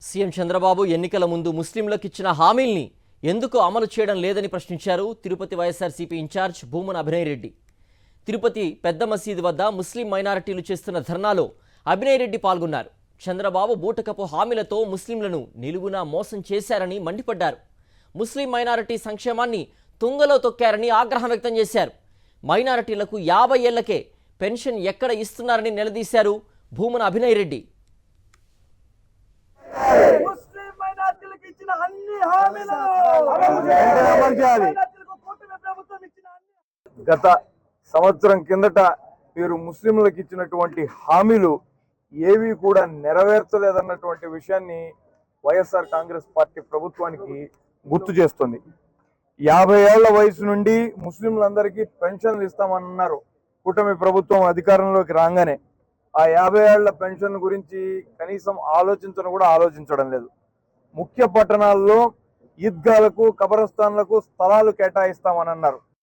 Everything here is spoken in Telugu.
సీఎం చంద్రబాబు ఎన్నికల ముందు ముస్లింలకు ఇచ్చిన హామీల్ని ఎందుకు అమలు చేయడం లేదని ప్రశ్నించారు తిరుపతి వైఎస్ఆర్సీపీ ఇన్ఛార్జ్ భూమన అభినయ్ రెడ్డి. తిరుపతి పెద్ద మసీదు వద్ద ముస్లిం మైనారిటీలు చేస్తున్న ధర్నాలో అభినయ్ రెడ్డి పాల్గొన్నారు. చంద్రబాబు బూటకపు హామీలతో ముస్లింలను నిలువునా మోసం చేశారని మండిపడ్డారు. ముస్లిం మైనారిటీ సంక్షేమాన్ని తుంగలో తొక్కారని ఆగ్రహం వ్యక్తం చేశారు. మైనారిటీలకు 50 ఏళ్లకే పెన్షన్ ఎక్కడ ఇస్తున్నారని నిలదీశారు భూమన అభినయ్ రెడ్డి. గత సంవత్సరం కిందట మీరు ముస్లింలకు ఇచ్చినటువంటి హామీలు ఏవి కూడా నెరవేర్చలేదన్నటువంటి విషయాన్ని వైఎస్ఆర్ కాంగ్రెస్ పార్టీ ప్రభుత్వానికి గుర్తు చేస్తుంది. 50 ఏళ్ల వయసు నుండి ముస్లింలందరికీ పెన్షన్లు ఇస్తామన్నారు కూటమి ప్రభుత్వం అధికారంలోకి రాగానే. ఆ 50 ఏళ్ల పెన్షన్ గురించి కనీసం ఆలోచించడం లేదు. ముఖ్య పట్టణాల్లో ఈద్గాలకు, కబరస్థాన్లకు స్థలాలు కేటాయిస్తామని అన్నారు.